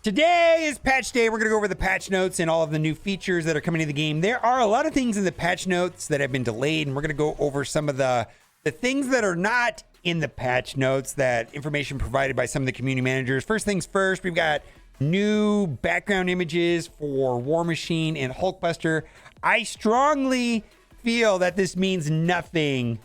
Today is patch day. We're going to go over the patch notes and all of the new features that are coming to the game. There are a lot of things in the patch notes that have been delayed, and we're going to go over some of the things that are not in the patch notes, that information provided by some of the community managers. First things first, we've got new background images for War Machine and Hulkbuster. I strongly feel that this means nothing,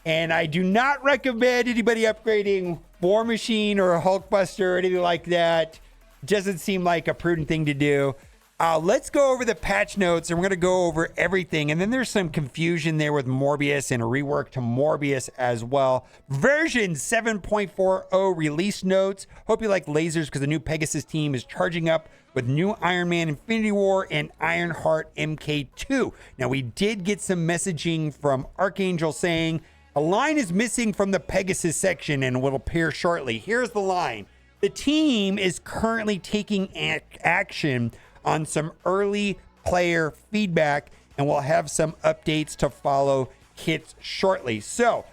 and I do not recommend anybody upgrading War Machine or Hulkbuster or anything like that. Doesn't seem like a prudent thing to do. Let's go over the patch notes, and we're going to go over everything. And then there's some confusion there with Morbius and a rework to Morbius as well. Version 7.40 release notes. Hope you like lasers, because the new Pegasus team is charging up with new Iron Man Infinity War and Ironheart MK2. Now, we did get some messaging from Archangel saying a line is missing from the Pegasus section and will appear shortly. Here's the line. The team is currently taking action on some early player feedback, and we'll have some updates to follow hits shortly. So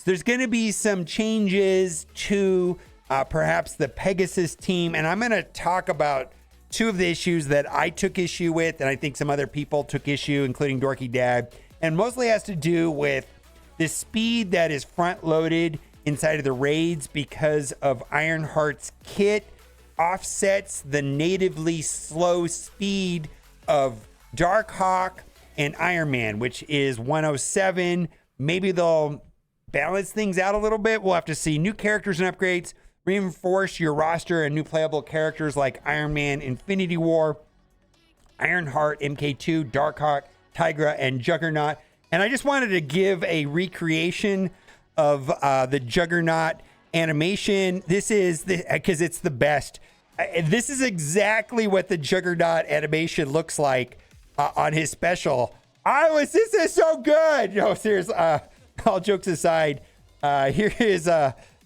there's going to be some changes to perhaps the Pegasus team, and I'm going to talk about two of the issues that I took issue with, and I think some other people took issue, including Dorky Dad, and mostly has to do with the speed that is front-loaded inside of the raids because of Ironheart's kit offsets the natively slow speed of Darkhawk and Iron Man, which is 107. Maybe they'll balance things out a little bit. We'll have to see. New characters and upgrades reinforce your roster, and new playable characters like Iron Man Infinity War, Ironheart MK2, Darkhawk, Tigra, and Juggernaut. And I just wanted to give a recreation of the Juggernaut animation. This is because it's the best. This is exactly what the Juggernaut animation looks like on his special. This is so good. No, seriously. All jokes aside, this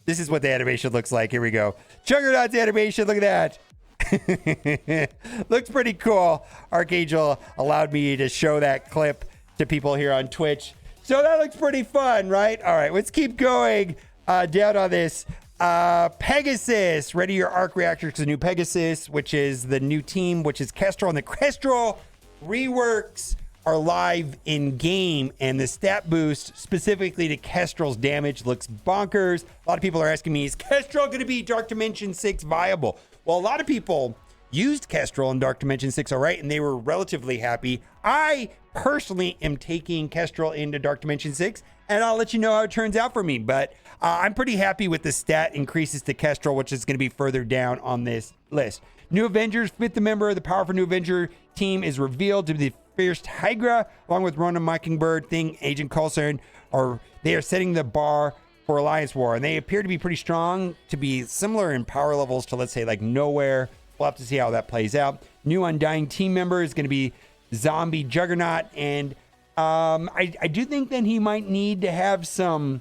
is what the animation looks like. Here we go. Juggernaut's animation. Look at that. Looks pretty cool. Archangel allowed me to show that clip to people here on Twitch. So that looks pretty fun, right? All right, let's keep going down on this. Pegasus, ready your arc reactors to the new Pegasus, which is the new team, which is Kestrel. And the Kestrel reworks are live in game, and the stat boost specifically to Kestrel's damage looks bonkers. A lot of people are asking me, is Kestrel going to be Dark Dimension 6 viable? Well, a lot of people used Kestrel in Dark Dimension 6, all right, and they were relatively happy. I personally am taking Kestrel into Dark Dimension 6, and I'll let you know how it turns out for me. But I'm pretty happy with the stat increases to Kestrel, which is going to be further down on this list. New Avengers, fifth member of the powerful New Avenger team is revealed to be the Fierce Tigra, along with Ronan Mockingbird, Thing, Agent Coulson, they are setting the bar for Alliance War, and they appear to be pretty strong, to be similar in power levels to, let's say, like Nowhere. We'll have to see how that plays out. New Undying team member is going to be Zombie Juggernaut, and I do think that he might need to have some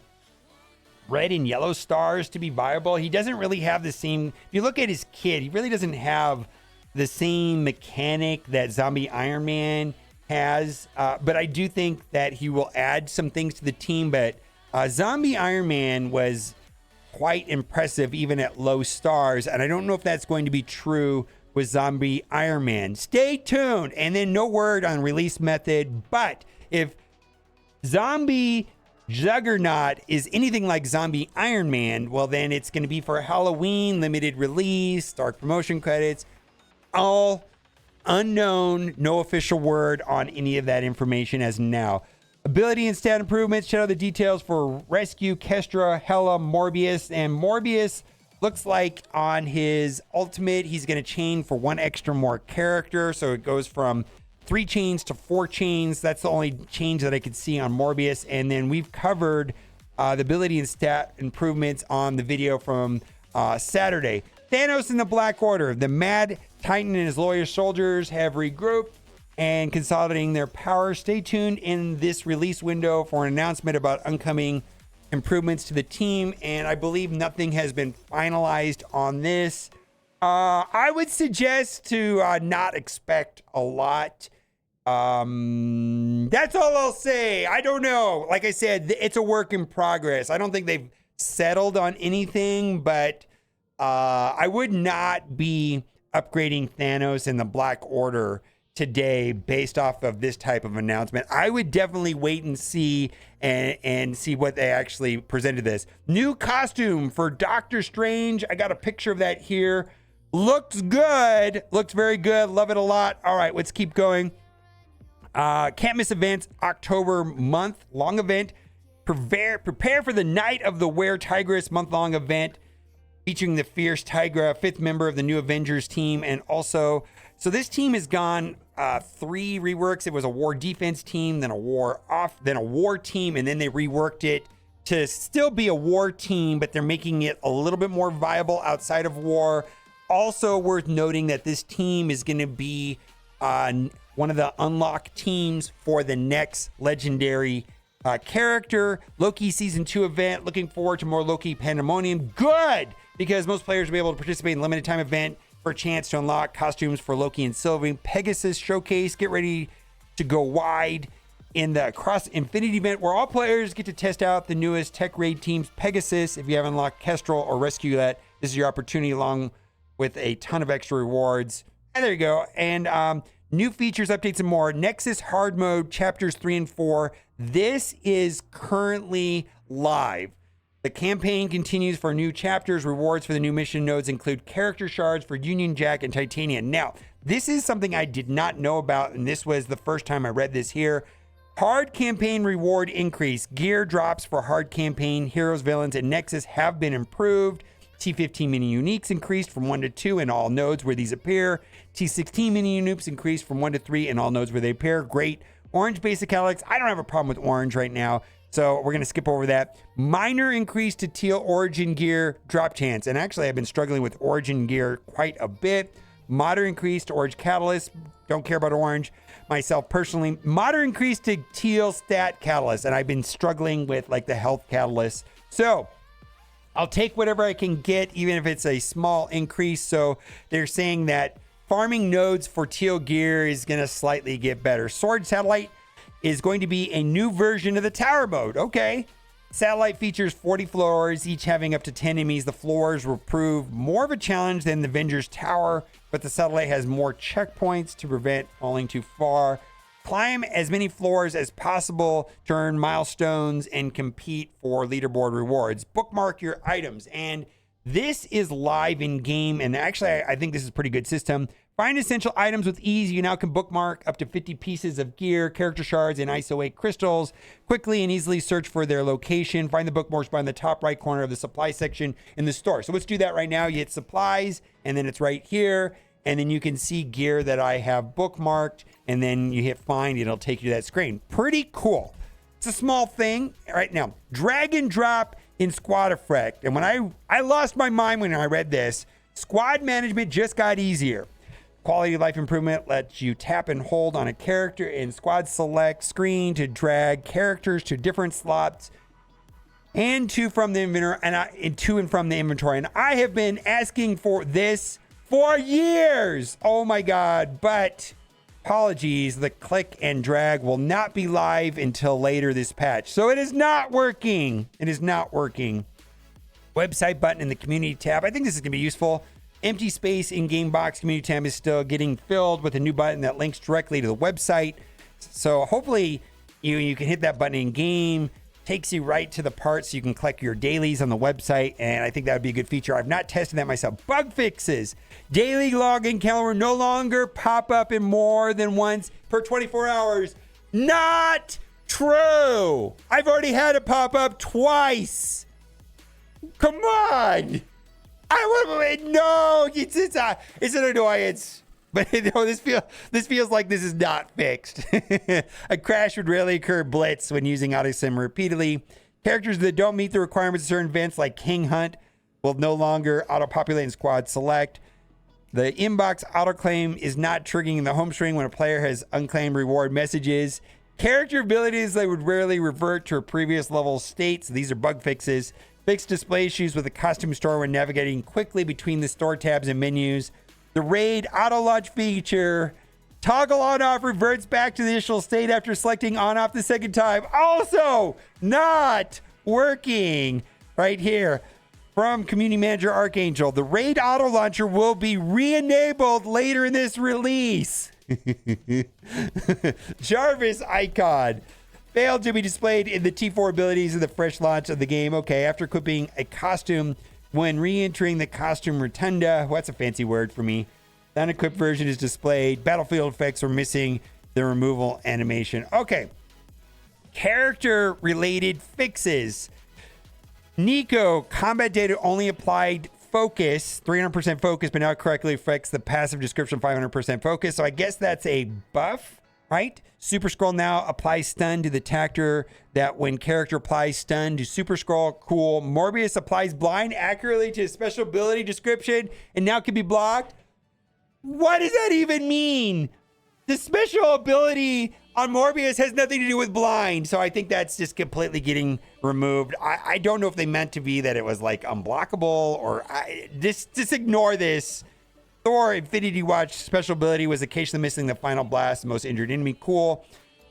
red and yellow stars to be viable. He doesn't really have the same, if you look at his kit, he really doesn't have the same mechanic that Zombie Iron Man has, but I do think that he will add some things to the team. But Zombie Iron Man was quite impressive even at low stars, and I don't know if that's going to be true with Zombie Iron Man. Stay tuned. And then no word on release method, but if Zombie Juggernaut is anything like Zombie Iron Man, well, then it's going to be for Halloween, limited release, dark promotion credits, all unknown, no official word on any of that information as now. Ability and stat improvements. Check out the details for Rescue, Kestra, Hela, Morbius. And Morbius looks like on his ultimate, he's going to chain for one extra more character. So it goes from 3 chains to 4 chains. That's the only change that I could see on Morbius. And then we've covered the ability and stat improvements on the video from Saturday. Thanos in the Black Order. The Mad Titan and his loyal soldiers have regrouped and consolidating their power. Stay tuned in this release window for an announcement about upcoming improvements to the team, and I believe nothing has been finalized on this. I would suggest to not expect a lot. That's all I'll say. I don't know. Like I said, it's a work in progress. I don't think they've settled on anything, but I would not be upgrading Thanos and the Black Order today based off of this type of announcement. I would definitely wait and see and see what they actually presented this. New costume for Doctor Strange. I got a picture of that here. Looks good. Looks very good. Love it a lot. All right, let's keep going. Can't miss events. October month-long event. Prepare for the Night of the Were-Tigress month-long event featuring the Fierce Tigra, 5th member of the new Avengers team. And also, so this team has gone 3 reworks. It was a war defense team, then a war team, and then they reworked it to still be a war team, but they're making it a little bit more viable outside of war. Also worth noting that this team is going to be one of the unlock teams for the next legendary character. Loki Season 2 event. Looking forward to more Loki Pandemonium. Good! Because most players will be able to participate in limited time event for a chance to unlock costumes for Loki and Sylvie. Pegasus Showcase. Get ready to go wide in the Cross Infinity event, where all players get to test out the newest tech raid teams, Pegasus. If you haven't unlocked Kestrel or Rescue that, this is your opportunity, along with a ton of extra rewards. And there you go. And new features, updates, and more. Nexus Hard Mode, Chapters 3 and 4. This is currently live. The campaign continues for new chapters. Rewards for the new mission nodes include character shards for Union Jack and Titanium. Now, this is something I did not know about, and this was the first time I read this here. Hard campaign reward increase. Gear drops for hard campaign heroes, villains, and Nexus have been improved. T15 mini uniques increased from 1 to 2 in all nodes where these appear. T16 mini uniques increased from 1 to 3 in all nodes where they appear. Great. Orange basic Alex. I don't have a problem with orange right now, so we're going to skip over that. Minor increase to teal origin gear drop chance. And actually, I've been struggling with origin gear quite a bit. Moderate increase to orange catalyst. Don't care about orange myself personally. Moderate increase to teal stat catalyst. And I've been struggling with like the health catalyst. So I'll take whatever I can get, even if it's a small increase. So they're saying that farming nodes for teal gear is going to slightly get better. Sword Satellite is going to be a new version of the tower mode. Okay. Satellite features 40 floors, each having up to 10 enemies. The floors will prove more of a challenge than the Avengers Tower, but the satellite has more checkpoints to prevent falling too far. Climb as many floors as possible to earn milestones and compete for leaderboard rewards. Bookmark your items. And this is live in game. And actually, I think this is a pretty good system. Find essential items with ease. You now can bookmark up to 50 pieces of gear, character shards, and ISO 8 crystals. Quickly and easily search for their location. Find the bookmarks by in the top right corner of the supply section in the store. So let's do that right now. You hit supplies, and then it's right here. And then you can see gear that I have bookmarked. And then you hit find, it'll take you to that screen. Pretty cool. It's a small thing. Right now, drag and drop in Squad Effect. And when I lost my mind when I read this. Squad management just got easier. Quality of life improvement lets you tap and hold on a character in Squad Select screen to drag characters to different slots and to from the inventory and to and from the inventory. And I have been asking for this for years. Oh my God. But apologies, the click and drag will not be live until later this patch. So it is not working. It is not working. Website button in the community tab. I think this is going to be useful. Empty space in game box community tab is still getting filled with a new button that links directly to the website. So hopefully you can hit that button in game, takes you right to the part so you can collect your dailies on the website. And I think that would be a good feature. I've not tested that myself. Bug fixes. Daily login calendar no longer pop up in more than once per 24 hours. Not true. I've already had it pop up twice. Come on. No, it's an annoyance. But no, this feels like this is not fixed. A crash would rarely occur blitz when using AutoSim repeatedly. Characters that don't meet the requirements of certain events like King Hunt will no longer auto-populate in Squad Select. The inbox autoclaim is not triggering the home screen when a player has unclaimed reward messages. Character abilities that would rarely revert to a previous level state. So these are bug fixes. Fixed display issues with the costume store when navigating quickly between the store tabs and menus. The raid auto launch feature. Toggle on off reverts back to the initial state after selecting on off the second time. Also not working right here. from Community Manager Archangel. The Raid Auto Launcher will be re-enabled later in this release. Jarvis icon. Failed to be displayed in the T4 abilities of the fresh launch of the game. Okay, after equipping a costume when re-entering the costume rotunda. What's a fancy word for me? The unequipped version is displayed. Battlefield effects are missing the removal animation. Okay. Character-related fixes. Nico, combat data only applied focus, 300% focus, but now correctly affects the passive description 500% focus. So I guess that's a buff, right? Super Scroll now applies stun to the tactor that when character applies stun to Super Scroll. Cool. Morbius applies blind accurately to his special ability description and now can be blocked. What does that even mean? The special ability on Morbius has nothing to do with blind. So I think that's just completely getting removed. I don't know if they meant to be that it was like unblockable or just ignore this. Thor Infinity Watch special ability was occasionally missing the final blast, the most injured enemy. Cool.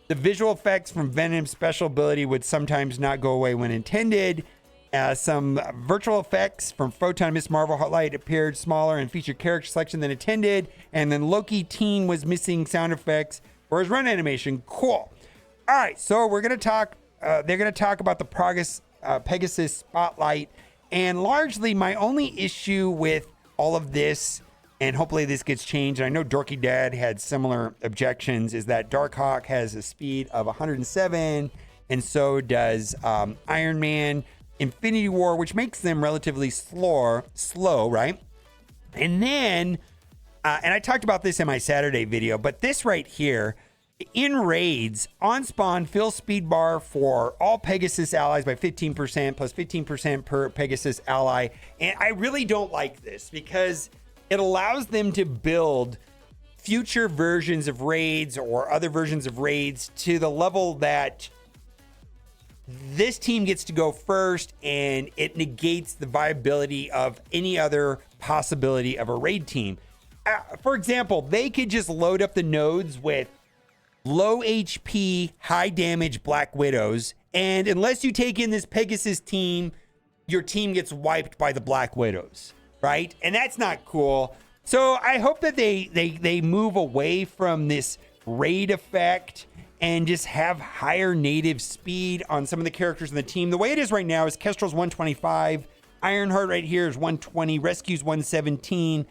The visual effects from Venom's special ability would sometimes not go away when intended. Some virtual effects from Photon Miss Marvel Hotlight appeared smaller and featured character selection than intended. And then Loki Teen was missing sound effects for his run animation. Cool. All right, so we're gonna talk. They're gonna talk about the Pegasus Spotlight, and largely my only issue with all of this, and hopefully this gets changed. And I know Dorky Dad had similar objections. Is that Darkhawk has a speed of 107, and so does Iron Man. Infinity War, which makes them relatively slow, right? And then, and I talked about this in my Saturday video, but this right here, in raids, on spawn, fill speed bar for all Pegasus allies by 15%, plus 15% per Pegasus ally. And I really don't like this because it allows them to build future versions of raids or other versions of raids to the level that this team gets to go first, and it negates the viability of any other possibility of a raid team. For example, they could just load up the nodes with low HP, high damage Black Widows, and unless you take in this Pegasus team, your team gets wiped by the Black Widows, right? And that's not cool. So I hope that they move away from this raid effect and just have higher native speed on some of the characters in the team. The way it is right now is Kestrel's 125, Ironheart right here is 120, Rescue's 117,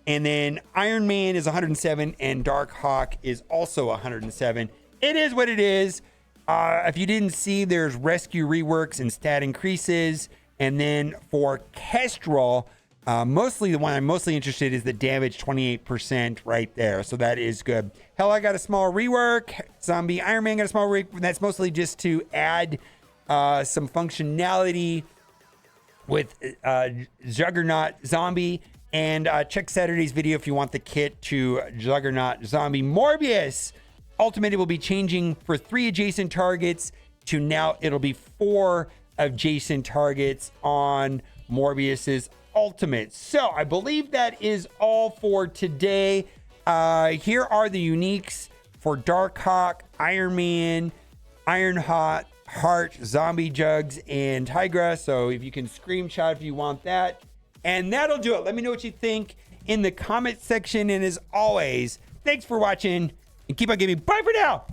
and then Iron Man is 107, and Darkhawk is also 107. It is what it is. If you didn't see, there's Rescue reworks and stat increases, and then for Kestrel, mostly the one I'm mostly interested in is the damage 28% right there. So that is good. Hell, I got a small rework. Zombie Iron Man got a small rework. That's mostly just to add some functionality with Juggernaut Zombie. And check Saturday's video if you want the kit to Juggernaut Zombie. Morbius Ultimate will be changing for 3 adjacent targets to now it'll be 4 adjacent targets on Morbius's Ultimate. So I believe that is all for today. Here are the uniques for Darkhawk, Iron Man, Ironheart, Zombie Jugs, and Tigra. So if you can screenshot if you want that. And that'll do it. Let me know what you think in the comment section. And as always, thanks for watching and keep on gaming. Bye for now.